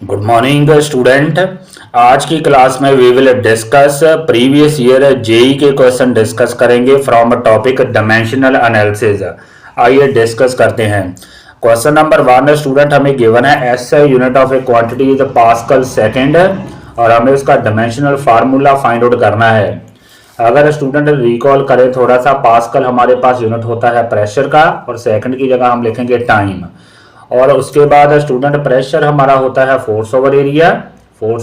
Good morning student. आज की class में we will discuss previous year JE के क्वेश्चन डिस्कस करेंगे from a topic dimensional analysis. आइए डिस्कस करते हैं। क्वेश्चन नंबर 1 स्टूडेंट हमें गिवन है S unit of a quantity is pascal second और हमें उसका डायमेंशनल फार्मूला फाइंड आउट करना है। अगर स्टूडेंट रिकॉल करें थोड़ा सा, पास्कल हमारे पास यूनिट होता है प्रेशर का और सेकंड की जगह हम लिखेंगे टाइम। और उसके बाद स्टूडेंट प्रेशर हमारा होता है फोर्स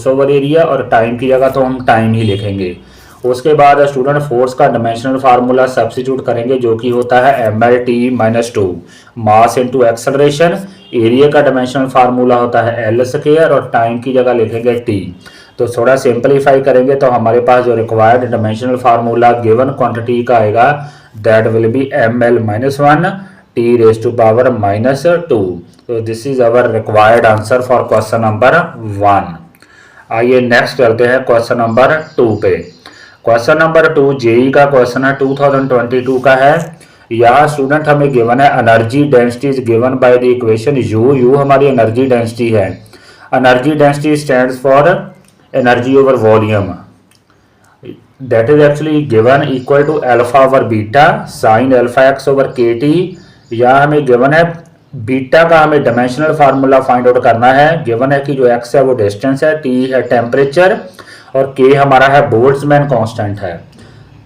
ओवर एरिया और टाइम की जगह तो हम टाइम ही लिखेंगे। उसके बाद स्टूडेंट फोर्स का डायमेंशनल फार्मूला सब्स्टिट्यूट करेंगे जो कि होता है ml/t-2 mass into acceleration. Area का डायमेंशनल फार्मूला होता है एल स्क्वायर और टाइम की जगह लिखेंगे टी। तो थोड़ा सिंपलीफाई करेंगे तो हमारे पास जो required dimensional formula given quantity का आएगा that will B ml-1 t⁻²। तो this is our required answer for question number 1। आइए नेक्स्ट चलते हैं क्वेश्चन नंबर 2 पे। क्वेश्चन नंबर 2 जेई का क्वेश्चन है, 2022 का है। यहाँ स्टूडेंट हमें गिवन है energy density is given by the equation you हमारी एनर्जी डेंसिटी है। Energy density stands for energy over volume, that is actually given equal to alpha over beta sine alpha x over के T. या हमें given है beta का हमें dimensional formula find out करना है। गिवन है कि जो एक्स है वो डिस्टेंस है, टी है टेम्परेचर और के हमारा है बोल्ट्जमैन कांस्टेंट है।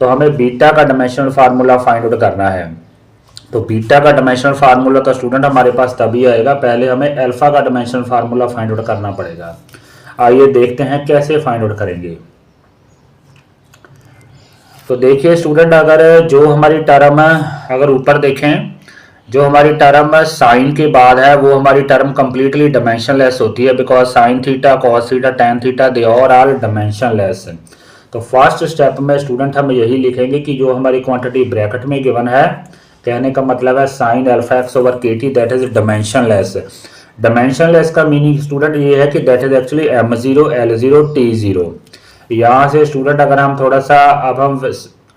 तो हमें बीटा का डायमेंशनल फार्मूला फाइंड आउट करना है। तो बीटा का डायमेंशनल फार्मूला तो स्टूडेंट हमारे पास तभी आएगा, पहले हमें अल्फा का डायमेंशनल फार्मूला फाइंड आउट करना पड़ेगा। आइए देखते हैं कैसे फाइंड आउट करेंगे। तो देखिए स्टूडेंट, अगर जो हमारी टर्म अगर ऊपर देखें, जो हमारी टर्म साइन के बाद है वो हमारी टर्म कंप्लीटली डायमेंशनलेस होती है, because sine theta cos theta tan theta they are all dimensionless. तो फर्स्ट स्टेप में स्टूडेंट हम यही लिखेंगे कि जो हमारी क्वांटिटी ब्रैकेट में गिवन है, कहने का मतलब है साइन अल्फा एक्स ओवर के T that is dimensionless. Dimensionless का मीनिंग स्टूडेंट ये है कि that is actually m0 l0 t0। यहाँ से स्टूडेंट अगर हम थोड़ा सा अब हम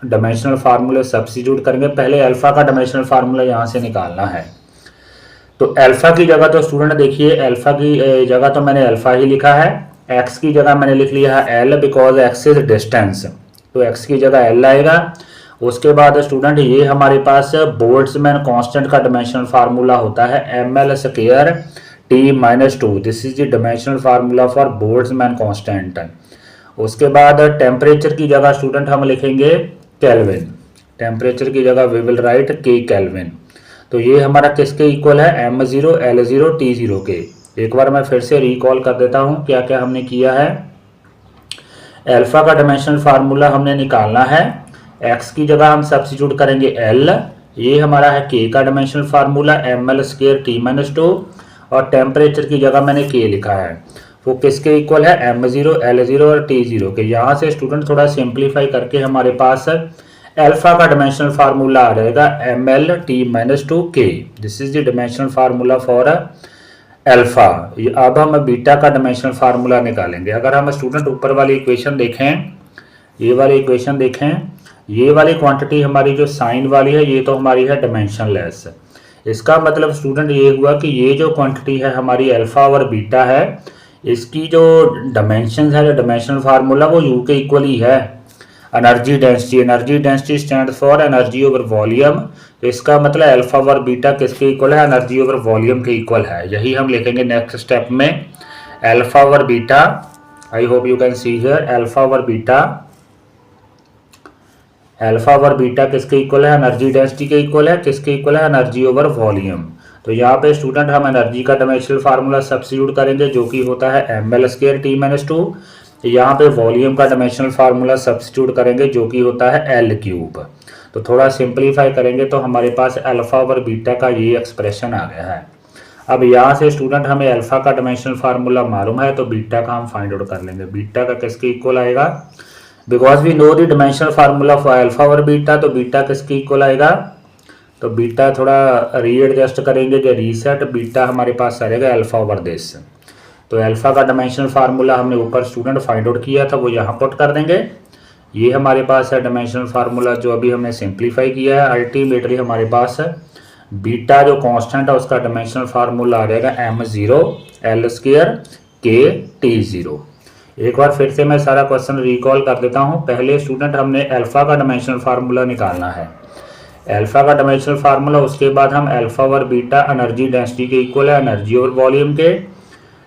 डायमेंशनल फार्मूले सब्स्टिट्यूट करेंगे, पहले अल्फा का डायमेंशनल फार्मूला यहाँ से निकालना है। तो अल्फा की जगह तो स्टूडेंट देखिए, अल्फा की जगह तो मैंने अल्फा ही लिखा है, एक्स की जगह मैंने लिख लिया है L because x is distance, तो एक्स की जगह एल आएगा। उसके बाद स्टूडेंट ये हमारे पास बोल्ट्जमैन कांस्टेंट का डायमेंशनल फार्मूला होता है ml²t-2। This is the dimensional formula for Boltzmann constant. उसके बाद टेम्परेचर की जगह स्टूडेंट हम लिखेंगे केल्विन, टेम्परेचर की जगह वी विल राइट के केल्विन। तो ये हमारा किसके इक्वल है m0 l0 t0 के। एक बार मैं फिर से रिकॉल कर देता हूँ क्या क्या हमने किया है। अल्फा का डायमेंशनल फार्मूला हमने निकालना है, x की जगह हम सब्स्टिट्यूट करेंगे l, ये हमारा है k का डायमेंशनल फार्मूला ml²t-2 और टेम्परेचर की जगह मैंने k लिखा है, वो किसके इक्वल है m0 l0 और t0 के। यहाँ से स्टूडेंट थोड़ा सिंप्लीफाई करके हमारे पास अल्फा का डायमेंशनल फार्मूला आ जाएगा ml/t-2k। This is the dimensional formula for alpha. अब हम बीटा का डायमेंशनल फार्मूला निकालेंगे। अगर हम स्टूडेंट ऊपर वाली इक्वेशन देखें, ये वाली इक्वेशन देखें, ये वाली क्वांटिटी हमारी जो साइन वाली है ये तो हमारी है डायमेंशनलेस। इसका मतलब स्टूडेंट ये हुआ कि ये जो क्वांटिटी है हमारी अल्फा और बीटा है, इसकी जो डायमेंशन है, डायमेंशनल फार्मूला वो यू के इक्वल ही है। Energy density stand for energy over volume, तो इसका मतलब अल्फा और बीटा किसके इक्वल है, एनर्जी ओवर वॉल्यूम के इक्वल है। यही हम लिखेंगे नेक्स्ट स्टेप में, अल्फा और beta. I hope you can see here, alpha और बीटा किसके इक्वल है, एनर्जी डेंसिटी के इक्वल है। किसके इक्वल है, एनर्जी ओवर वॉल्यूम। तो यहाँ पे स्टूडेंट हम एनर्जी का डायमेंशनल फार्मूला सब्स्टिट्यूट करेंगे जो कि होता है ml²t-2। यहाँ पे वॉल्यूम का डायमेंशनल फार्मूला सब्स्टिट्यूट करेंगे जो कि होता है l³। तो थोड़ा सिंप्लीफाई करेंगे तो हमारे पास अल्फा और बीटा का ये एक्सप्रेशन आ गया है। अब यहाँ से स्टूडेंट हमें अल्फा का डायमेंशनल फार्मूला मालूम है तो बीटा का हम फाइंड आउट कर लेंगे। बीटा का किसके इक्वल आएगा, because we know the dimensional formula for alpha और बीटा, तो बीटा किसके इक्वल आएगा। तो बीटा थोड़ा रीएडजस्ट करेंगे, जो रीसेट बीटा हमारे पास आ जाएगा अल्फा ओवर दिस। तो अल्फा का डायमेंशनल फार्मूला हमने ऊपर स्टूडेंट फाइंड आउट किया था वो यहाँ पुट कर देंगे। ये हमारे पास है डायमेंशनल फार्मूला जो अभी हमने सिंप्लीफाई किया है। अल्टीमेटली हमारे पास है बीटा जो कांस्टेंट है उसका डायमेंशनल फार्मूला आ जाएगा m0 l² के टी जीरो। एक बार फिर से मैं सारा क्वेश्चन रिकॉल कर देता हूँ। पहले स्टूडेंट हमने अल्फा का डायमेंशनल फार्मूला निकालना है, अल्फा का डायमेंशनल फार्मूला, उसके बाद हम अल्फा और बीटा एनर्जी डेंसिटी के इक्वल है एनर्जी और वॉल्यूम के।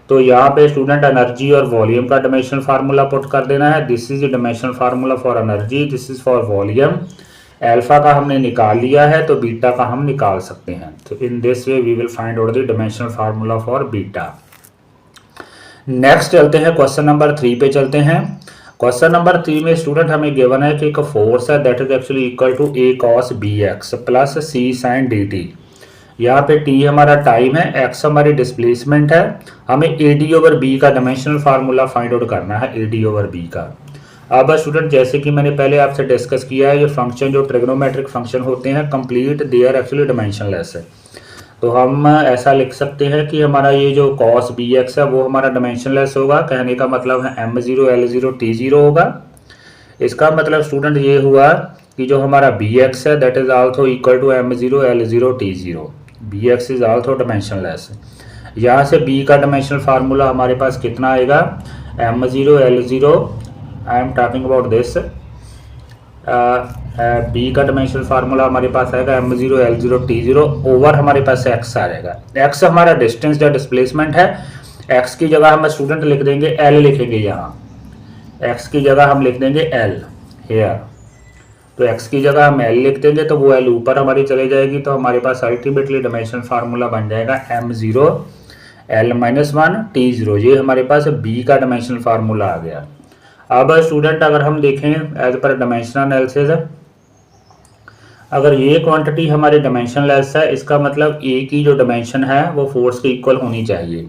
तो यहाँ पे स्टूडेंट एनर्जी और वॉल्यूम का डायमेंशनल फार्मूला पुट कर देना है। This is the dimensional formula for energy, this is for volume. Alpha का हमने निकाल लिया है तो बीटा का हम निकाल सकते हैं। तो in this way we will find out the dimensional formula for beta. Next चलते हैं क्वेश्चन नंबर 3 पे चलते हैं। क्वेश्चन नंबर 3 में स्टूडेंट हमें गिवन है कि एक फोर्स है that is actually equal to A cos B X plus C sine D T. यहाँ पे टी हमारा टाइम है, एक्स हमारी डिस्प्लेसमेंट है। हमें ए डी ओवर बी का डायमेंशनल फार्मूला फाइंड आउट करना है, ए डी ओवर बी का। अब स्टूडेंट जैसे कि मैंने पहले आपसे डिस्कस किया है, ये फंक्शन जो ट्रिग्नोमेट्रिक फंक्शन होते हैं complete they are actually dimensionless है। तो हम ऐसा लिख सकते हैं कि हमारा ये जो कॉस बी एक्स है वो हमारा डायमेंशनलेस होगा। कहने का मतलब है M zero L zero T zero होगा। इसका मतलब स्टूडेंट ये हुआ कि जो हमारा बी एक्स है that is also equal to M zero L zero T zero. B X is also dimensionless. यहाँ से बी का डायमेंशनल फार्मूला हमारे पास कितना आएगा, M zero L zero, I am talking about this. B का dimensional formula हमारे पास आएगा M zero L zero T zero over हमारे पास एक्स आ जाएगा। एक्स हमारा डिस्टेंस या डिस्प्लेसमेंट है। एक्स की जगह हम स्टूडेंट लिख देंगे एल, लिखेंगे यहाँ एक्स की जगह हम लिख देंगे एल हेयर। तो एक्स की जगह हम एल लिख देंगे तो वो एल ऊपर हमारी चले जाएगी। तो हमारे पास अल्टीमेटली डायमेंशनल फार्मूला बन जाएगा M zero L minus one T zero. ये हमारे पास बी का डायमेंशनल फार्मूला आ गया। अब स्टूडेंट अगर हम देखें एज पर डायमेंशनल एनालिसिस, अगर ये क्वांटिटी हमारे डायमेंशनलेस है इसका मतलब ए की जो डायमेंशन है वो फोर्स के इक्वल होनी चाहिए।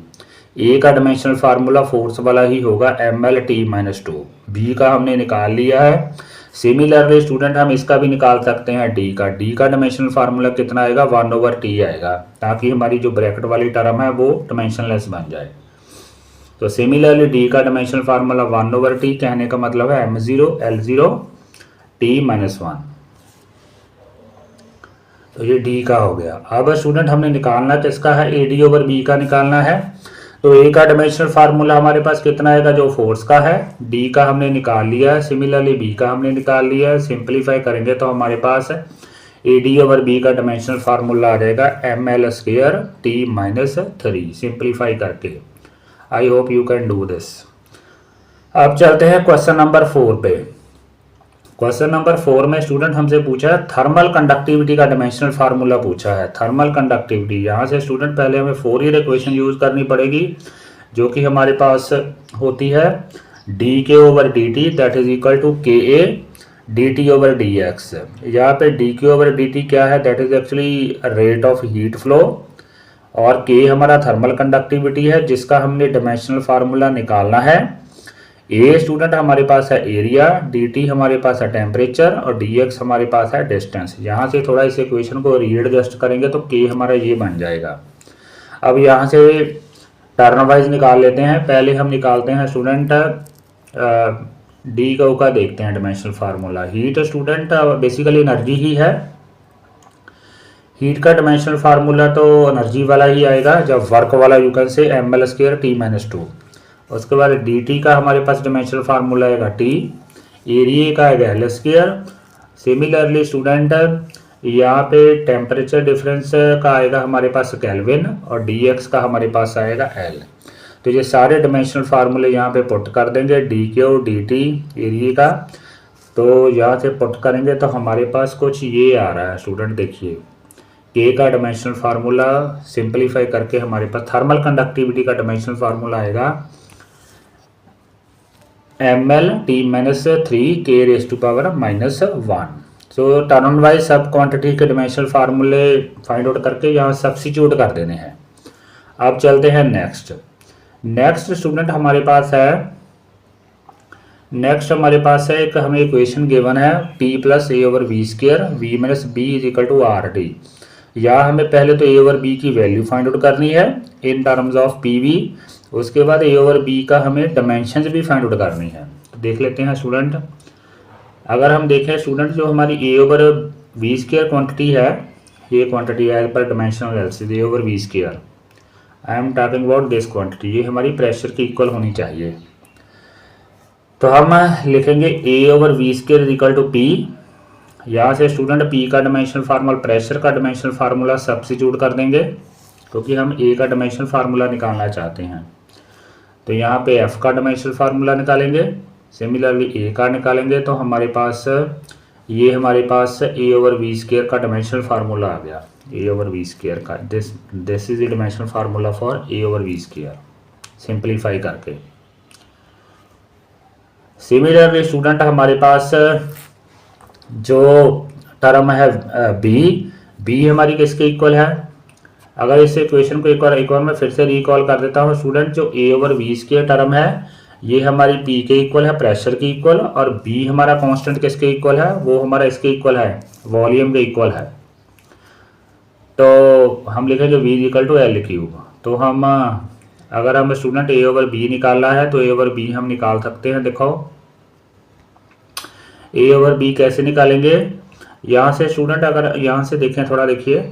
ए का डायमेंशनल फार्मूला फोर्स वाला ही होगा M L T minus two. B का हमने निकाल लिया है। सिमिलरली स्टूडेंट हम इसका भी निकाल सकते हैं डी का। डी का डायमेंशनल फार्मूला कितना आएगा, वन ओवर टी आएगा, ताकि हमारी जो ब्रैकेट वाली टर्म है वो डायमेंशनलेस बन जाए। तो सिमिलरली डी का dimensional formula one over T, कहने का मतलब है M zero L zero T minus one. तो ये डी का हो गया। अब स्टूडेंट हमने निकालना किसका है, ए डी ओवर बी का निकालना है। तो ए का डायमेंशनल फार्मूला हमारे पास कितना आएगा, जो फोर्स का है। डी का हमने निकाल लिया है, सिमिलरली बी का हमने निकाल लिया है। सिंप्लीफाई करेंगे तो हमारे पास ए डी ओवर बी का डायमेंशनल फार्मूला आ जाएगा M L square T minus three, simplify करके। I hope you can do this. अब चलते हैं क्वेश्चन नंबर 4 पे। क्वेश्चन नंबर 4 में स्टूडेंट हमसे पूछा है थर्मल कंडक्टिविटी का डायमेंशनल फार्मूला पूछा है। थर्मल कंडक्टिविटी, यहाँ से स्टूडेंट पहले हमें फोरियर इक्वेशन यूज करनी पड़ेगी, जो कि हमारे पास होती है D K over D T that is equal to K A D T over D X. यहाँ पे D K over D T क्या है, that is actually rate of heat flow, और के हमारा थर्मल कंडक्टिविटी है जिसका हमने dimensional formula निकालना है। ए स्टूडेंट हमारे पास है एरिया, डी टी हमारे पास है टेम्परेचर, और डी एक्स हमारे पास है डिस्टेंस। यहाँ से थोड़ा इस इक्वेशन को रीएडजस्ट करेंगे तो के हमारा ये बन जाएगा। अब यहाँ से टर्न वाइज निकाल लेते हैं। पहले हम निकालते हैं स्टूडेंट डी का देखते हैं dimensional formula. Heat student basically energy ही है। हीट का डायमेंशनल फार्मूला तो एनर्जी वाला ही आएगा, जब वर्क वाला you can say M L square T minus two. उसके बाद डी टी का हमारे पास डायमेंशनल फार्मूला आएगा टी, एरिया का आएगा एल स्क्वायर। सिमिलरली स्टूडेंट यहाँ पे टेम्परेचर डिफरेंस का आएगा हमारे पास केल्विन, और डी एक्स का हमारे पास आएगा एल। तो ये सारे डायमेंशनल फार्मूले यहाँ पे पुट कर देंगे, डी के और डी टी एरिया का। तो यहाँ से पुट करेंगे तो हमारे पास कुछ ये आ रहा है स्टूडेंट, देखिए के का डायमेंशनल फार्मूला सिंप्लीफाई करके हमारे पास थर्मल कंडक्टिविटी का डायमेंशनल फार्मूला आएगा M L T minus three K raise to power minus one. So turn wise सब क्वांटिटी के डायमेंशनल फार्मूले फाइंड आउट करके यहाँ सब्स्टिट्यूट कर देने हैं। अब चलते हैं नेक्स्ट स्टूडेंट हमारे पास है एक हमें इक्वेशन गिवन है P plus A over V square V minus B is equal to R D. यहाँ हमें पहले तो ए ओवर बी की वैल्यू फाइंड आउट करनी है in terms of P V. उसके बाद ए ओवर बी का हमें डायमेंशंस भी फाइंड आउट करनी है। देख लेते हैं स्टूडेंट। अगर हम देखें स्टूडेंट, जो हमारी A over V square quantity है, ये क्वांटिटी है पर dimensional analysis A over V square. I am talking about this quantity, ये हमारी प्रेशर की इक्वल होनी चाहिए। तो हम लिखेंगे A over V square is equal to P. यहाँ से स्टूडेंट पी का डायमेंशनल फार्मूला, प्रेशर का डायमेंशनल फार्मूला सब्स्टिट्यूट कर देंगे क्योंकि हम ए का डायमेंशनल फार्मूला निकालना चाहते हैं। तो यहाँ पे एफ का डायमेंशनल फार्मूला निकालेंगे, सिमिलरली ए का निकालेंगे, तो हमारे पास ये हमारे पास ए ओवर वी स्क्वायर का डायमेंशनल फार्मूला आ गया। ए ओवर वी स्क्वायर का this is the dimensional formula for A over V square, simplify करके। सिमिलरली स्टूडेंट हमारे पास जो टर्म है बी हमारी किसके इक्वल है। अगर इस इक्वेशन को एक बार मैं फिर से रिकॉल कर देता हूँ स्टूडेंट, जो ए ओवर वी स्क्वायर टर्म है ये हमारी पी के इक्वल है, प्रेशर के इक्वल, और बी हमारा कांस्टेंट किसके इक्वल है, वो हमारा इसके इक्वल है, वॉल्यूम के इक्वल है। तो हम लिखेंगे V equal to L cube. तो हम अगर हम स्टूडेंट ए ओवर बी निकालना है तो ए ओवर बी हम निकाल सकते हैं। देखो ए ओवर बी कैसे निकालेंगे, यहाँ से स्टूडेंट अगर यहाँ से देखें, थोड़ा देखिए,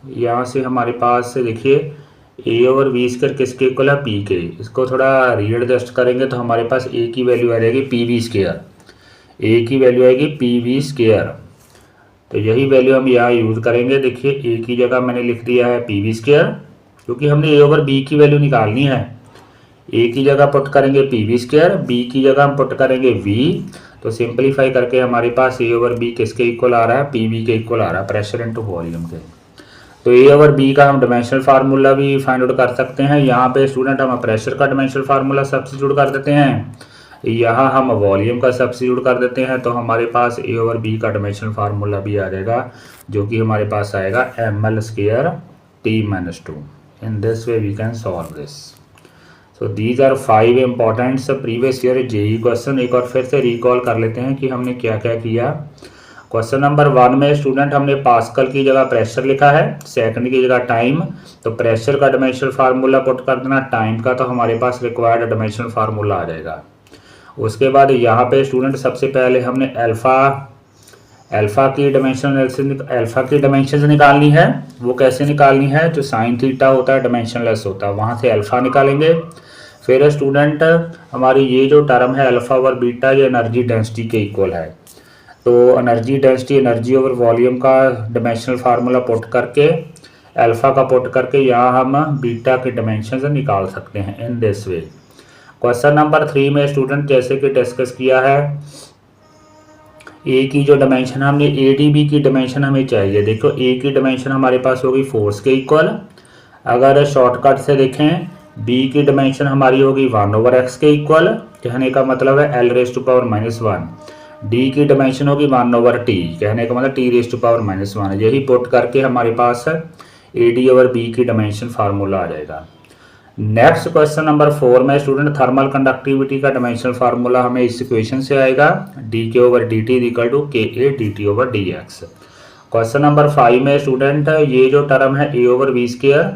यहाँ से हमारे पास से देखिए ए ओवर वी स्क्वायर किसके इक्वल है, पी के। इसको थोड़ा रीएडजस्ट करेंगे तो हमारे पास ए की वैल्यू आ जाएगी पी वी स्क्वायर, ए की वैल्यू आएगी पी वी स्क्वायर। तो यही वैल्यू हम यहाँ यूज़ करेंगे। देखिए ए की जगह मैंने लिख दिया है पी वी स्क्वायर क्योंकि हमने ए ओवर बी की वैल्यू निकालनी है। ए की जगह पुट करेंगे पी वी स्क्वायर, बी की जगह हम पुट करेंगे वी। तो सिंप्लीफाई करके हमारे पास ए ओवर बी किसके इक्वल आ रहा है, पी वी के इक्वल आ रहा है, प्रेशर इनटू वॉल्यूम के। तो ए ओवर बी का हम डायमेंशनल फार्मूला भी फाइंड आउट कर सकते हैं। यहाँ पे स्टूडेंट हम प्रेशर का डायमेंशनल फार्मूला सब्स्टिट्यूट कर देते हैं, यहाँ हम वॉल्यूम का सब्स्टिट्यूट कर देते हैं। तो हमारे पास ए ओवर बी का डायमेंशनल फार्मूला भी आ जाएगा जो कि हमारे पास आएगा ml square t minus 2। In this way we can solve this. So these are 5 important previous year JEE question. एक और फिर से रिकॉल कर लेते हैं कि हमने क्या क्या किया। क्वेश्चन नंबर 1 में स्टूडेंट हमने पास्कल की जगह प्रेशर लिखा है, सेकंड की जगह टाइम। तो प्रेशर का डायमेंशनल फार्मूला पुट कर देना, टाइम का तो हमारे पास रिक्वायर्ड डायमेंशनल फार्मूला आ जाएगा। उसके बाद यहाँ पे स्टूडेंट सबसे पहले हमने अल्फा की डायमेंशन निकालनी है। वो कैसे निकालनी है, जो साइन थीटा होता है डायमेंशनलेस होता है, वहाँ से अल्फा निकालेंगे। फिर स्टूडेंट हमारी ये जो टर्म है अल्फा ओवर बीटा, ये एनर्जी डेंसिटी के इक्वल है। तो energy density, energy over volume का डायमेंशनल फार्मूला पुट करके, अल्फा का पुट करके यहाँ हम बीटा के डायमेंशन निकाल सकते हैं इन दिस वे। क्वेश्चन नंबर 3 में स्टूडेंट जैसे कि डिस्कस किया है, ए की जो डायमेंशन हमने ए डी बी की डायमेंशन हमें चाहिए। देखो ए की डायमेंशन हमारे पास होगी फोर्स के इक्वल। अगर शॉर्टकट से देखें, बी की डायमेंशन हमारी होगी 1/x के इक्वल, कहने का मतलब है l⁻⁻⁻1। डी की डायमेंशन होगी 1/t, कहने का मतलब t⁻⁻1। यही पुट करके हमारे पास ए डी ओवर बी की डायमेंशन फार्मूला आ जाएगा। नेक्स्ट क्वेश्चन नंबर 4 में स्टूडेंट थर्मल कंडक्टिविटी का डायमेंशनल फार्मूला हमें इस इक्वेशन से आएगा, D K over D T equal to K A D T over D X. Question number 5 में स्टूडेंट ये जो टर्म है ए ओवर वी स्क्वायर,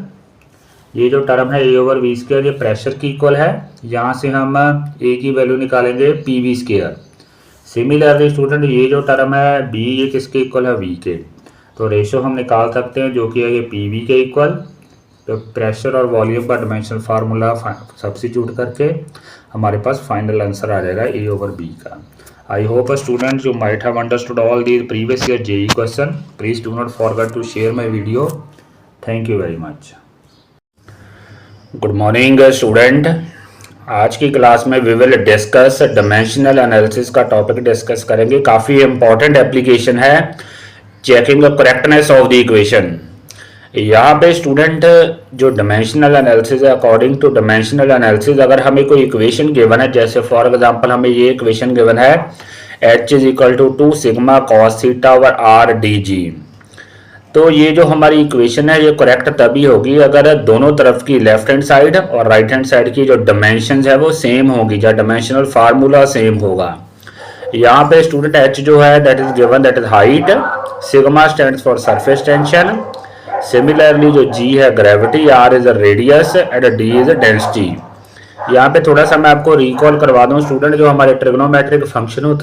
ये जो टर्म है ए ओवर वी स्क्वायर, ये प्रेशर की इक्वल है। यहाँ से हम ए की वैल्यू निकालेंगे P V square. Similarly student ये जो टर्म है बी, ये किसके इक्वल है, वी के। तो रेशो हम निकाल सकते हैं जो कि है ये पी वी के इक्वल। तो प्रेशर और वॉल्यूम का डायमेंशनल फार्मूला सब्स्टिट्यूट करके हमारे पास फाइनल आंसर आ जाएगा ए ओवर बी का। I hope students you might have understood all these previous year JEE question. Please do not forget to share my video. Thank you very much. Good morning student. आज की class में we will discuss dimensional analysis का topic discuss करेंगे। काफ़ी important application है, checking the correctness of the equation. यहाँ पे student जो डायमेंशनल एनालिसिस है, अकॉर्डिंग टू डायमेंशनल एनालिसिस अगर हमें कोई इक्वेशन गिवन है, जैसे फॉर एग्जांपल हमें ये इक्वेशन गिवन है h is equal to 2 sigma cos theta over R D G. तो ये जो हमारी इक्वेशन है ये करेक्ट तभी होगी अगर दोनों तरफ की लेफ्ट हैंड साइड और राइट हैंड साइड की जो डायमेंशंस है वो सेम होगी, या डायमेंशनल फार्मूला सेम होगा। यहाँ पे स्टूडेंट h जो है that is given, that is height, sigma stands for surface tension, similarly जो g है gravity, r is radius and d is density. यहाँ पे थोड़ा सा मैं आपको रिकॉल करवा दूँ स्टूडेंट, जो हमारे ट्रिग्नोमेट्रिक फंक्शन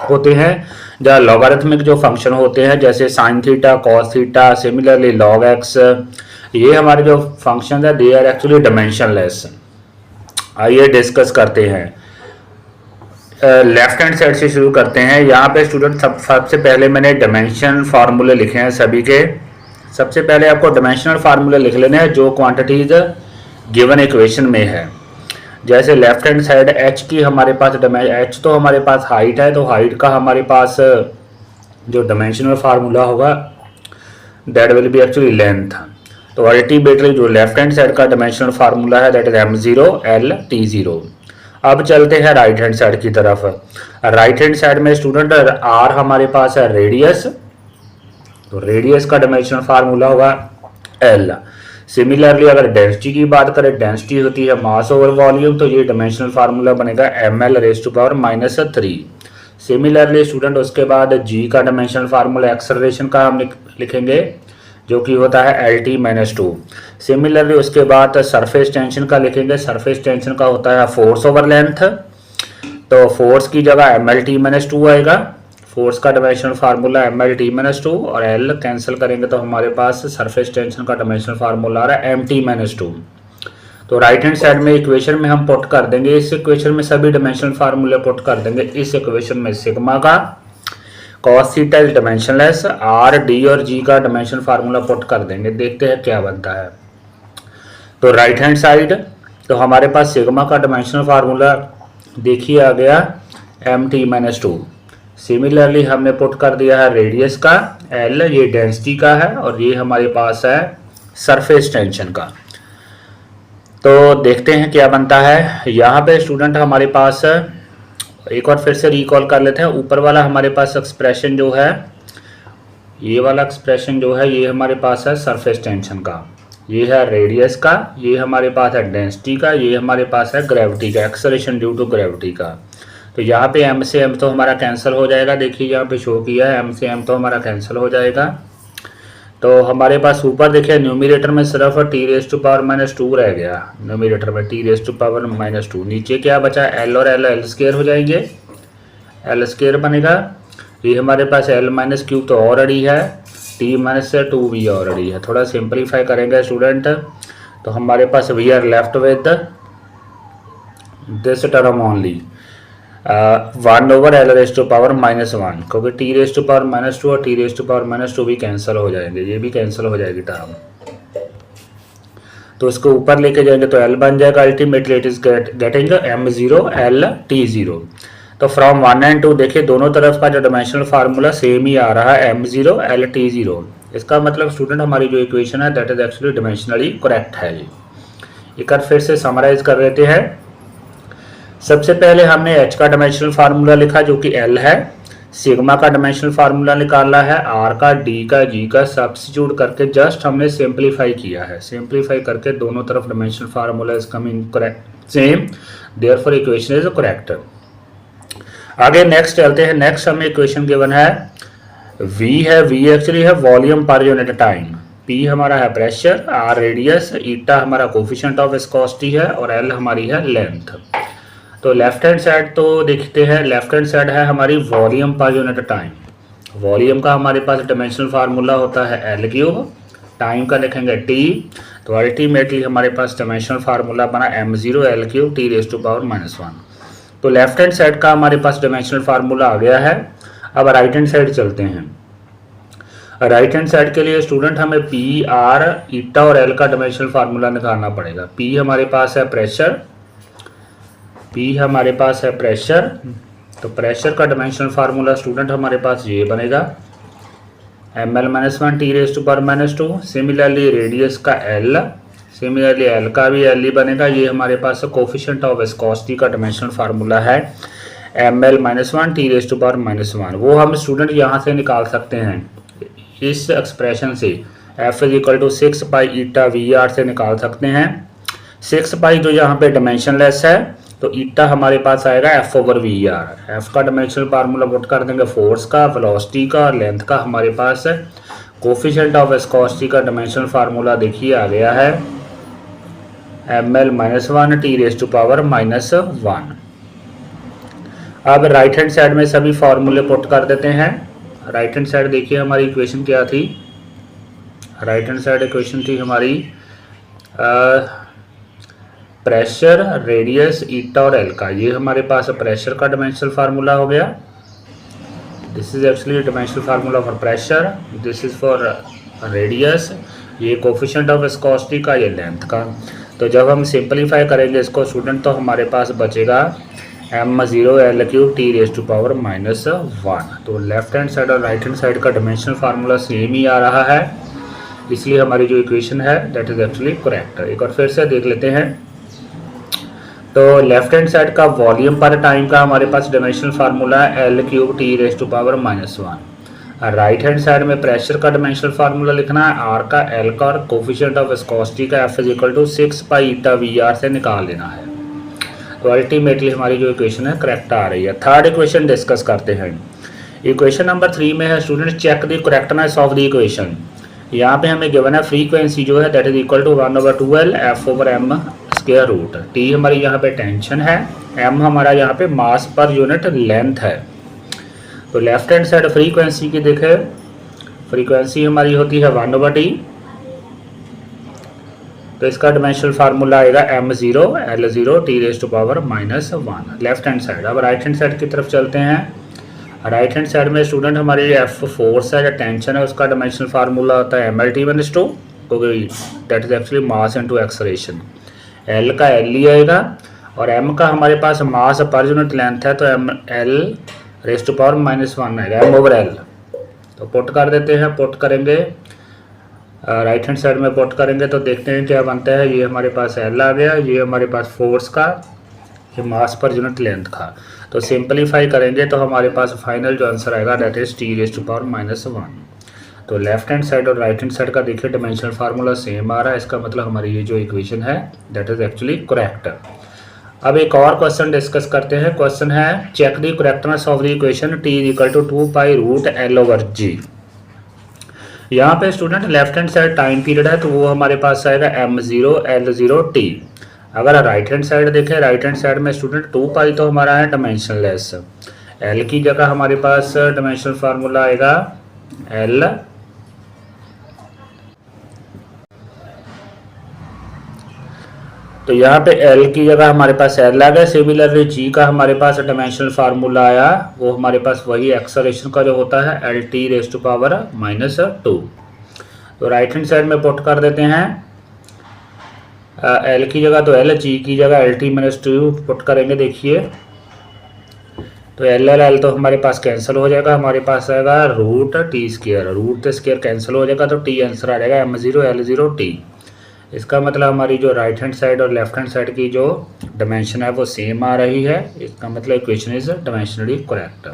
होते हैं या लॉगरिथमिक जो फंक्शन होते हैं, जैसे sign theta, cos theta, similarly log x, ये हमारे जो फंक्शन है दे आर एक्चुअली डायमेंशनलेस। आइए डिस्कस करते हैं। लेफ्ट हैंड साइड से शुरू करते हैं। यहाँ पे स्टूडेंट सबसे पहले मैंने डायमेंशन फार्मूले लिखे हैं सभी के। सबसे पहले आपको डायमेंशनल फार्मूले लिख लेने हैं जो क्वांटिटीज गिवन इक्वेशन में है। जैसे लेफ्ट हैंड साइड एच की हमारे पास एच तो हमारे पास हाइट है, तो हाइट का हमारे पास जो डायमेंशनल फार्मूला होगा that will B actually length. तो अल्टीमेटली जो लेफ्ट हैंड साइड का डायमेंशनल फार्मूला है that is m0 l t0। अब चलते हैं राइट हैंड साइड की तरफ। राइट हैंड साइड में स्टूडेंट r हमारे पास है रेडियस, तो रेडियस का डायमेंशनल फार्मूला होगा l। सिमिलरली अगर डेंसिटी की बात करें, डेंसिटी होती है मास ओवर वॉल्यूम, तो ये डायमेंशनल फार्मूला बनेगा ml⁻³ सिमिलरली स्टूडेंट उसके बाद g का डायमेंशनल फार्मूला एक्सेलरेशन का हम लिखेंगे जो कि होता है LT-2। सिमिलरली उसके बाद सरफेस टेंशन का लिखेंगे, सरफेस टेंशन का होता है फोर्स ओवर लेंथ, तो फोर्स की जगह MLT-2 आएगा। फोर्स का डायमेंशनल फार्मूला MLT-2 और L कैंसिल करेंगे तो हमारे पास सरफेस टेंशन का डायमेंशनल फार्मूला आ रहा है MT-2। तो राइट हैंड साइड में इक्वेशन में हम पुट कर देंगे, इस इक्वेशन में सभी डायमेंशनल फार्मूले पुट कर देंगे। इस इक्वेशन में सिग्मा का cos theta is dimensionless, r d और g का डायमेंशन फार्मूला पुट कर देंगे, देखते हैं क्या बनता है। तो राइट हैंड साइड तो हमारे पास सिग्मा का डायमेंशनल फार्मूला देखिए आ गया MT-2। सिमिलरली हमने पुट कर दिया है रेडियस का L, ये डेंसिटी का है, और ये हमारे पास है सरफेस टेंशन का। तो देखते हैं क्या बनता है। यहाँ पे स्टूडेंट हमारे पास एक और फिर से रिकॉल कर लेते हैं। ऊपर वाला हमारे पास एक्सप्रेशन जो है, ये वाला एक्सप्रेशन जो है ये हमारे पास है सरफेस टेंशन का, ये है रेडियस का, ये हमारे पास है डेंसिटी का, ये हमारे पास है ग्रेविटी का, एक्सेलरेशन ड्यू टू ग्रेविटी का। तो यहाँ पे m से m तो हमारा कैंसिल हो जाएगा, देखिए यहाँ पे शो किया है m से m तो हमारा कैंसिल हो जाएगा। तो हमारे पास ऊपर देखिए न्यूमिरेटर में सिर्फ t⁻⁻2 रह गया, न्यूमिरेटर में t⁻⁻2। नीचे क्या बचा, l और l l² हो जाएंगे, l² बनेगा। ये हमारे पास l-3 तो ऑलरेडी है, t-2 भी ऑलरेडी है। थोड़ा सिंपलीफाई करेंगे स्टूडेंट तो हमारे पास we are left with this term only 1/l⁻⁻1, क्योंकि t⁻⁻2 और t⁻⁻2 भी कैंसिल हो जाएंगे, ये भी कैंसिल हो जाएगी टर्म। तो इसको ऊपर लेके जाएंगे तो l बन जाएगा। Ultimately it is getting m0 l t0। तो फ्रॉम 1 एंड 2 देखिए दोनों तरफ का जो डायमेंशनल फार्मूला सेम ही आ रहा है m0 l t0। इसका मतलब स्टूडेंट हमारी जो इक्वेशन है that is actually dimensionally correct है। एक बार फिर से समराइज कर लेते हैं। सबसे पहले हमने h का डायमेंशनल फार्मूला लिखा जो कि l है, सिग्मा का डायमेंशनल फार्मूला निकाला है, r का, d का, g का सब्स्टिट्यूट करके जस्ट हमने सिंपलीफाई किया है। सिंपलीफाई करके दोनों तरफ dimensional formula is coming correct same, therefore equation is correct. आगे नेक्स्ट चलते हैं। नेक्स्ट हमें इक्वेशन गिवन है v है, v एक्चुअली है volume per unit time, p हमारा है प्रेशर, r रेडियस, ईटा हमारा कोफिशिएंट ऑफ विस्कोसिटी है और l हमारी है लेंथ। तो लेफ्ट हैंड साइड तो देखते हैं, लेफ्ट हैंड साइड है हमारी volume per unit time. Volume का हमारे पास डायमेंशनल फार्मूला होता है L3, टाइम का लिखेंगे T। तो अल्टीमेटली हमारे पास डायमेंशनल फार्मूला बना m0 L3 t⁻⁻1। तो लेफ्ट हैंड साइड का हमारे पास डायमेंशनल फार्मूला आ गया है। अब राइट हैंड साइड चलते हैं। राइट हैंड साइड के लिए स्टूडेंट हमें P, R, ईटा और L का डायमेंशनल फार्मूला निकालना पड़ेगा। P हमारे पास है प्रेशर, P हमारे पास है प्रेशर, तो प्रेशर का डायमेंशनल फार्मूला स्टूडेंट हमारे पास ये बनेगा ml-1 t⁻⁻2। सिमिलरली रेडियस का L, सिमिलरली L का भी L ही बनेगा। ये हमारे पास कोफिशिएंट ऑफ विस्कोसिटी का डायमेंशनल फार्मूला है ml-1 t⁻⁻1। वो हम स्टूडेंट यहाँ से निकाल सकते हैं, इस एक्सप्रेशन से F = 6 पाई ईटा VR से निकाल सकते हैं। 6 पाई जो यहाँ पे डायमेंशनलेस है, तो ईटा हमारे पास आएगा F/VR। F का डायमेंशनल फार्मूला पुट कर देंगे फोर्स का, वेलोसिटी का और लेंथ का। हमारे पास कोफिशिएंट ऑफ विस्कोसिटी का डायमेंशनल फार्मूला देखिए आ गया है ml-1 t⁻⁻1। अब राइट हैंड साइड में सभी फार्मूले पुट कर देते हैं। राइट हैंड साइड देखिए हमारी इक्वेशन क्या थी, राइट हैंड साइड इक्वेशन थी हमारी प्रेशर, रेडियस, ईटा और एल का। ये हमारे पास प्रेशर का डायमेंशनल फार्मूला हो गया। This is actually dimensional formula for pressure, this is for radius, ये कोफिशिएंट ऑफ विस्कोसिटी का, ये लेंथ का। तो जब हम सिंपलीफाई करेंगे इसको स्टूडेंट तो हमारे पास बचेगा m0 L³ T⁻⁻1। तो लेफ्ट हैंड साइड और राइट हैंड साइड का डायमेंशनल फार्मूला सेम ही आ रहा है, इसलिए हमारी जो इक्वेशन है दैट इज एक्चुअली करेक्ट। एक बार फिर से देख लेते हैं। तो लेफ्ट हैंड साइड का वॉल्यूम पर टाइम का हमारे पास डायमेंशनल फार्मूला है L³ T⁻⁻1। Right hand side में प्रेशर का डायमेंशनल फार्मूला लिखना है, आर का, एल का और कोफिशिएंट ऑफ विस्कोसिटी का F = 6 पाई ईटा VR से निकाल लेना है। तो अल्टीमेटली हमारी जो इक्वेशन है करेक्ट आ रही है। थर्ड इक्वेशन डिस्कस करते हैं। इक्वेशन नंबर 3 में है student check the correctness of the equation. यहाँ पे हमें गिवन है फ्रीक्वेंसी जो है that is equal to 1/2L F/m²। T हमारी यहाँ पे टेंशन है, M हमारा यहाँ पे मास पर यूनिट लेंथ है। तो लेफ्ट हैंड साइड फ्रीक्वेंसी की देखे, फ्रीक्वेंसी हमारी होती है 1/T। तो इसका डायमेंशनल फार्मूला आएगा m0 L0 T⁻⁻1 left hand side. अब राइट हैंड साइड की तरफ चलते हैं। राइट हैंड साइड में स्टूडेंट हमारी F फोर्स है या टेंशन है, उसका डायमेंशनल फार्मूला होता है mLT/2, क्योंकि that is actually mass into acceleration. L का L ही आएगा और M का हमारे पास मास पर यूनिट लेंथ है, तो mL⁻⁻1 आएगा, m/L। तो पुट कर देते हैं, पुट करेंगे राइट हैंड साइड में पुट करेंगे तो देखते हैं क्या बनता है। ये हमारे पास L आ गया, ये हमारे पास फोर्स का, ये मास पर यूनिट लेंथ का। तो सिंपलीफाई करेंगे तो हमारे पास फाइनल जो आंसर आएगा दैट इज T⁻⁻1। तो लेफ्ट हैंड साइड और राइट हैंड साइड का देखिए डायमेंशनल फार्मूला सेम आ रहा है, इसका मतलब हमारी ये जो इक्वेशन है दैट इज एक्चुअली करेक्ट। अब एक और क्वेश्चन डिस्कस करते हैं। क्वेश्चन है check the correctness of the equation T = 2π√L/G। यहाँ पे student left hand side time period है तो वो हमारे पास आएगा m0 L0 T। अगर राइट हैंड साइड देखें, राइट हैंड साइड में स्टूडेंट 2π तो हमारा है डायमेंशनलेस, L की जगह हमारे पास डायमेंशनल फार्मूला आएगा L। तो यहाँ पे L की जगह हमारे पास L आ गया। सिमिलरली G का हमारे पास डायमेंशनल फार्मूला आया, वो हमारे पास वही एक्सेलरेशन का जो होता है L⁻⁻²। तो राइट हैंड साइड में पुट कर देते हैं, L की जगह तो L, G की जगह L⁻⁻2 पुट करेंगे। देखिए तो L तो हमारे पास कैंसिल हो जाएगा, हमारे पास आएगा √T², √T² कैंसिल हो जाएगा तो T आंसर आ जाएगा m0 L0 T। इसका मतलब हमारी जो राइट हैंड साइड और लेफ्ट हैंड साइड की जो डायमेंशन है वो सेम आ रही है, इसका मतलब इक्वेशन इज डायमेंशनली करेक्ट।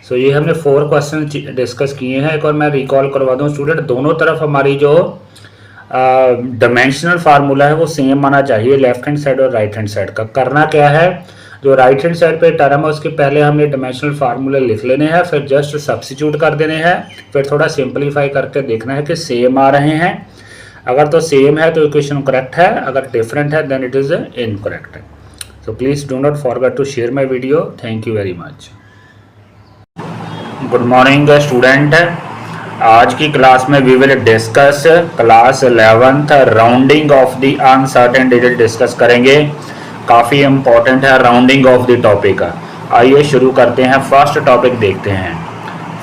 सो ये हमने 4 क्वेश्चन डिस्कस किए हैं। एक और मैं रिकॉल करवा दूं स्टूडेंट, दोनों तरफ हमारी जो डायमेंशनल फार्मूला है वो सेम आना चाहिए लेफ्ट हैंड साइड और राइट हैंड साइड का। करना क्या है, जो राइट हैंड साइड पे टर्म है उसके पहले हमने डायमेंशनल फार्मूले लिख लेने हैं, फिर जस्ट सब्स्टिट्यूट कर देने हैं, फिर थोड़ा सिंपलीफाई करके देखना है कि सेम आ रहे हैं। अगर तो सेम है तो इक्वेशन करेक्ट है, अगर डिफरेंट है then it is incorrect. So please do not forget to share my video. Thank you very much. Good morning student, आज की क्लास में we will discuss class 11th rounding off the uncertain digit discuss करेंगे। काफ़ी important है rounding off the topic. आइए शुरू करते हैं, फर्स्ट टॉपिक देखते हैं।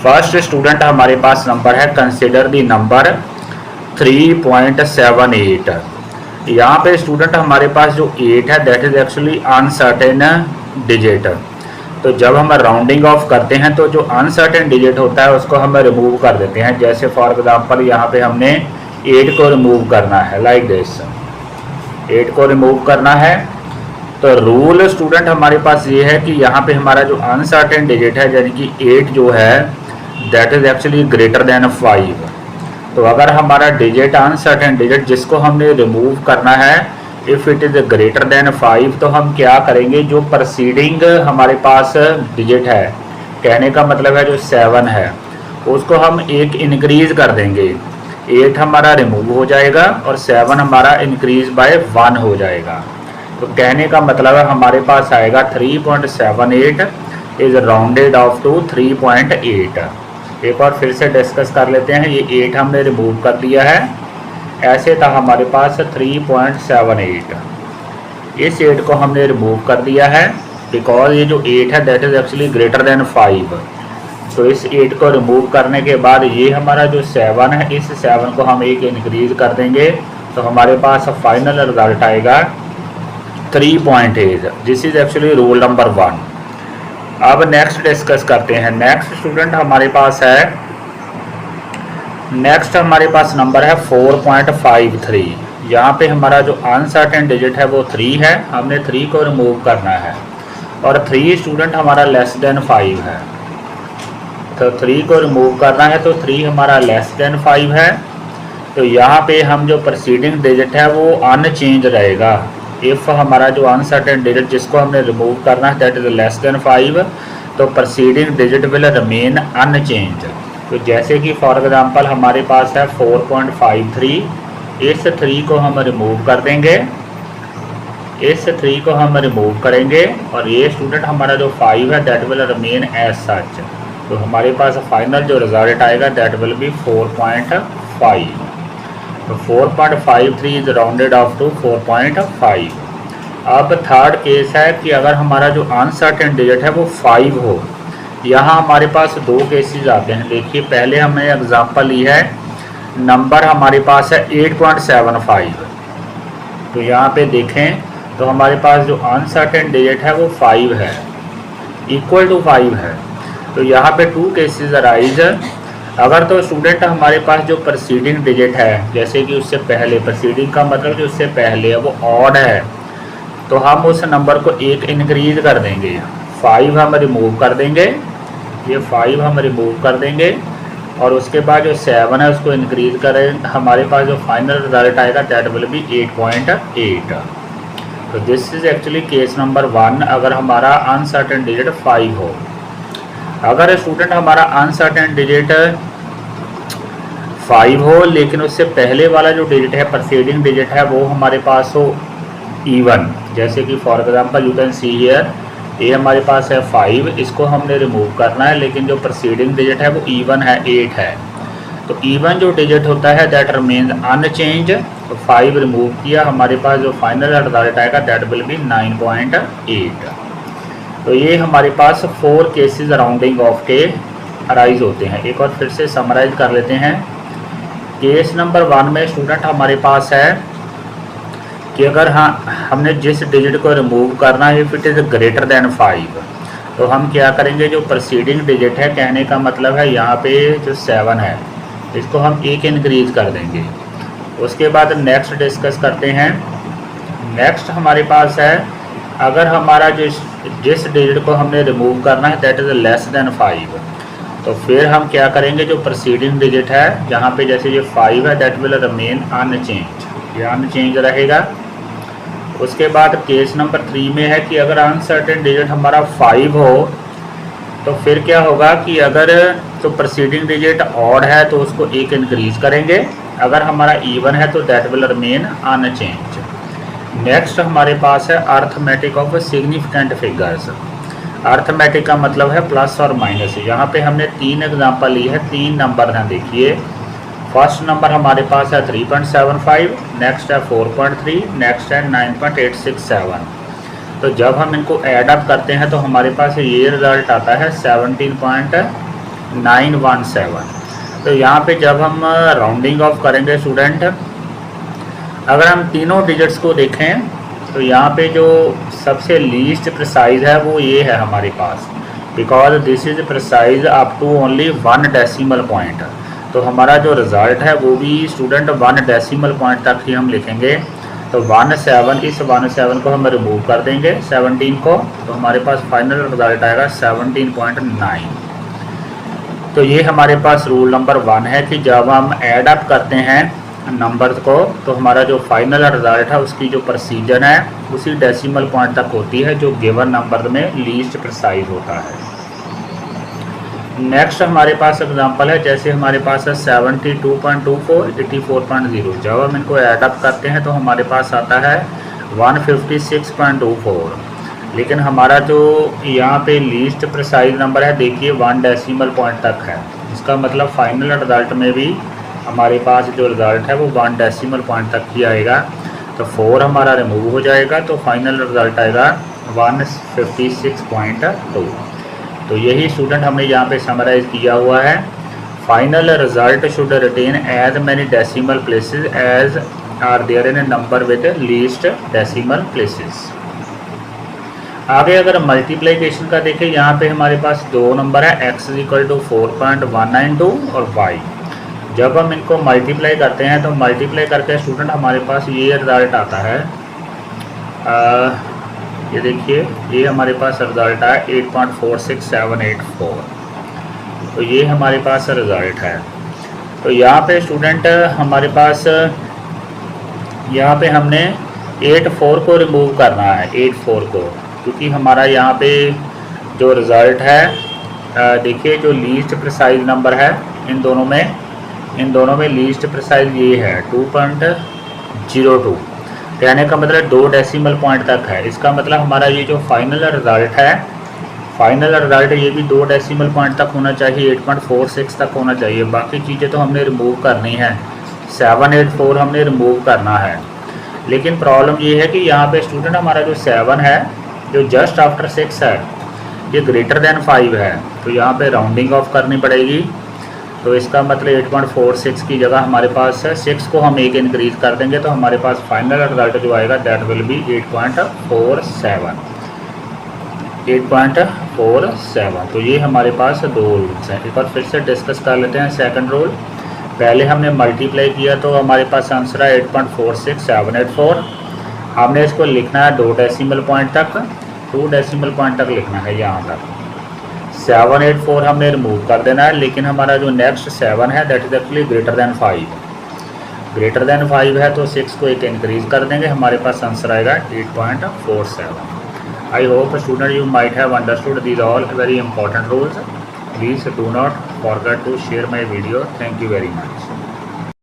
फर्स्ट स्टूडेंट हमारे पास नंबर है, कंसिडर द नंबर 3.78। यहाँ पे स्टूडेंट हमारे पास जो 8 है that is actually uncertain digit. तो जब हम राउंडिंग ऑफ करते हैं तो जो अनसर्टेन डिजिट होता है उसको हम रिमूव कर देते हैं। जैसे फॉर एग्जांपल यहाँ पे हमने 8 को रिमूव करना है, लाइक दिस 8 को रिमूव करना है। तो रूल स्टूडेंट हमारे पास ये है कि यहाँ पे हमारा जो अनसर्टेन डिजिट है यानी कि 8 जो है that is actually greater than 5। तो अगर हमारा डिजिट अनसर्टेन डिजिट जिसको हमने रिमूव करना है if it is greater than 5 तो हम क्या करेंगे, जो प्रोसीडिंग हमारे पास डिजिट है, कहने का मतलब है जो 7 है उसको हम एक इंक्रीज कर देंगे। 8 हमारा रिमूव हो जाएगा और 7 हमारा इंक्रीज बाय 1 हो जाएगा। तो कहने का मतलब है हमारे पास आएगा 3.78 इज राउंडेड ऑफ टू 3.8। एक बार फिर से डिस्कस कर लेते हैं। ये 8 हमने रिमूव कर दिया है, ऐसे था हमारे पास 3.78। इस 8 को हमने रिमूव कर दिया है बिकॉज ये जो 8 है that is actually greater than 5। तो इस 8 को रिमूव करने के बाद ये हमारा जो 7 है, इस 7 को हम एक इंक्रीज कर देंगे तो हमारे पास फाइनल रिजल्ट आएगा 3.8। This is actually rule number 1। अब नेक्स्ट डिस्कस करते हैं। नेक्स्ट स्टूडेंट हमारे पास है, नेक्स्ट हमारे पास नंबर है 4.53। यहाँ पे हमारा जो अनसर्टेन डिजिट है वो 3 है, हमने 3 को रिमूव करना है और 3 स्टूडेंट हमारा लेस देन 5 है। तो 3 को रिमूव करना है तो 3 हमारा लेस देन 5 है। तो यहाँ पे हम जो प्रोसीडिंग डिजिट है वो अनचेंज रहेगा। इफ़ हमारा जो अनसर्टेन डिजिट जिसको हमने रिमूव करना है दैट इज़ लेस देन 5, तो proceeding digit will remain unchanged. तो जैसे कि फॉर एग्जांपल हमारे पास है 4.53, इस 3 को हम रिमूव कर देंगे, इस 3 को हम रिमूव करेंगे और ये स्टूडेंट हमारा जो 5 है that will remain as such. तो हमारे पास फाइनल जो रिजल्ट आएगा दैट विल बी 4.5। तो 4.53 इज राउंडेड ऑफ टू 4.5। अब थर्ड केस है कि अगर हमारा जो अनसर्टेन डिजिट है वो 5 हो। यहाँ हमारे पास 2 केसेस आते हैं। देखिए पहले हमने एग्जांपल ली है, नंबर हमारे पास है 8.75। तो यहाँ पे देखें तो हमारे पास जो अनसर्टेन डिजिट है वो 5 है, इक्वल टू 5 है। तो यहाँ पे 2 केसेस अराइज। अगर तो स्टूडेंट हमारे पास जो प्रोसीडिंग डिजिट है, जैसे कि उससे पहले, प्रोसीडिंग का मतलब जो उससे पहले है वो ऑड है, तो हम उस नंबर को एक इंक्रीज कर देंगे। 5 हम रिमूव कर देंगे, ये 5 हम रिमूव कर देंगे और उसके बाद जो 7 है उसको इंक्रीज करें। हमारे पास जो फाइनल रिजल्ट आएगा दैट विल बी 8.8। तो this is actually case number 1 अगर हमारा अनसर्टेन डिजिट 5 हो। अगर स्टूडेंट हमारा अनसर्टेन डिजिट 5 हो लेकिन उससे पहले वाला जो डिजिट है, प्रोसीडिंग डिजिट है, वो हमारे पास हो इवन, जैसे कि for example you can see here, ये हमारे पास है 5, इसको हमने रिमूव करना है लेकिन जो प्रोसीडिंग डिजिट है वो इवन है, 8 है। तो इवन जो डिजिट होता है दैट रिमेन्स अनचेंज। तो 5 रिमूव किया, हमारे पास जो फाइनल रिजल्ट आएगा दैट विल बी 9.8। तो ये हमारे पास 4 केसेस राउंडिंग ऑफ के अराइज होते हैं। एक और फिर से समराइज कर लेते हैं। केस नंबर 1 में स्टूडेंट हमारे पास है कि अगर हमने जिस डिजिट को रिमूव करना है if it is greater than 5, तो हम क्या करेंगे, जो प्रोसीडिंग डिजिट है, कहने का मतलब है यहाँ पे जो 7 है इसको हम एक इंक्रीज कर देंगे। उसके बाद नेक्स्ट डिस्कस करते हैं। नेक्स्ट हमारे पास है अगर हमारा जिस डिजिट को हमने रिमूव करना है दैट इज़ लेस देन 5, तो फिर हम क्या करेंगे, जो प्रोसीडिंग डिजिट है जहाँ पे जैसे ये 5 है दैट विल रिमेन अनचेंज, ये अनचेंज रहेगा। उसके बाद केस नंबर 3 में है कि अगर अनसर्टेन डिजिट हमारा 5 हो तो फिर क्या होगा कि अगर तो प्रोसीडिंग डिजिट ऑड है तो उसको एक इंक्रीज करेंगे, अगर हमारा इवन है तो that will remain unchanged. Next हमारे पास है arithmetic of significant figures. Arithmetic का मतलब है प्लस और माइनस। यहाँ पे हमने 3 एग्जांपल ली है, 3 नंबर हैं। देखिए फर्स्ट नंबर हमारे पास है 3.75, नेक्स्ट है 4.3, नेक्स्ट है 9.867। तो जब हम इनको ऐड अप करते हैं तो हमारे पास ये रिजल्ट आता है 17.917। तो यहाँ पे जब हम राउंडिंग ऑफ करेंगे स्टूडेंट, अगर हम तीनों डिजिट्स को देखें तो यहाँ पे जो सबसे लीस्ट प्रिसाइज है वो ये है हमारे पास, because this is precise up to only 1 decimal point. तो हमारा जो रिज़ल्ट है वो भी स्टूडेंट 1 डेसिमल पॉइंट तक ही हम लिखेंगे। तो 17, इस 17 को हम रिमूव कर देंगे 17 को, तो हमारे पास फाइनल रिजल्ट आएगा 17.9। तो ये हमारे पास रूल नंबर 1 है कि जब हम ऐड अप करते हैं नंबर्स को तो हमारा जो फाइनल रिजल्ट है उसकी जो प्रोसीजर है उसी डेसिमल पॉइंट तक होती है जो गिवन नंबर में लीस्ट प्रिसाइज होता है। नेक्स्ट हमारे पास एग्जांपल है, जैसे हमारे पास है 72.24, 84.0। जब हम इनको ऐड अप करते हैं तो हमारे पास आता है 156.24, लेकिन हमारा जो यहाँ पे लीस्ट प्रिसाइज नंबर है देखिए 1 डेसिमल पॉइंट तक है। इसका मतलब फाइनल रिज़ल्ट में भी हमारे पास जो रिज़ल्ट है वो 1 डेसिमल पॉइंट तक ही आएगा। तो 4 हमारा रिमूव हो जाएगा तो फाइनल रिज़ल्ट आएगा 156.2। तो यही स्टूडेंट हमने यहाँ पे समराइज़ किया हुआ है। Final result should retain as many decimal places as are there in number with least decimal places. आगे अगर मल्टीप्लिकेशन का देखें, यहाँ पे हमारे पास दो नंबर है x = 4.192 और y। जब हम इनको मल्टीप्लाई करते हैं तो मल्टीप्लाई करके स्टूडेंट हमारे पास ये रिज़ल्ट आता है। ये देखिए, ये हमारे पास रिज़ल्ट है 8.46784। तो ये हमारे पास रिज़ल्ट है। तो यहाँ पे स्टूडेंट हमारे पास यहाँ पे हमने 84 को रिमूव करना है, 84 को, क्योंकि हमारा यहाँ पे जो रिज़ल्ट है देखिए जो लीस्ट प्रिसाइज नंबर है इन दोनों में लीस्ट प्रिसाइज ये है 2.02। कहने का मतलब 2 डेसिमल पॉइंट तक है। इसका मतलब हमारा ये जो फाइनल रिज़ल्ट है, फाइनल रिज़ल्ट ये भी 2 डेसिमल पॉइंट तक होना चाहिए, 8.46 तक होना चाहिए। बाकी चीज़ें तो हमने रिमूव करनी है, 784 हमने रिमूव करना है। लेकिन प्रॉब्लम ये है कि यहाँ पे स्टूडेंट हमारा जो 7 है जो जस्ट आफ्टर 6 है ये ग्रेटर देन 5 है, तो यहाँ पे राउंडिंग ऑफ करनी पड़ेगी। तो इसका मतलब 8.46 की जगह हमारे पास 6 को हम 1 इंक्रीज़ कर देंगे तो हमारे पास फाइनल रिज़ल्ट जो आएगा दैट विल बी 8.47। तो ये हमारे पास दो रूल्स हैं। एक बार फिर से डिस्कस कर लेते हैं। सेकंड रूल, पहले हमने मल्टीप्लाई किया तो हमारे पास आंसर है 8.46784। हमने इसको लिखना है 2 डेसिमल पॉइंट तक, 2 डेसिमल पॉइंट तक लिखना है यहाँ तक। 784 हमने रिमूव कर देना है, लेकिन हमारा जो नेक्स्ट 7 है that is actually greater than 5। Greater than 5 है तो 6 को 1 इंक्रीज़ कर देंगे, हमारे पास आंसर आएगा 8.47। I hope student you might have understood these all very important rules. Please do not forget to share my video. Thank you very much.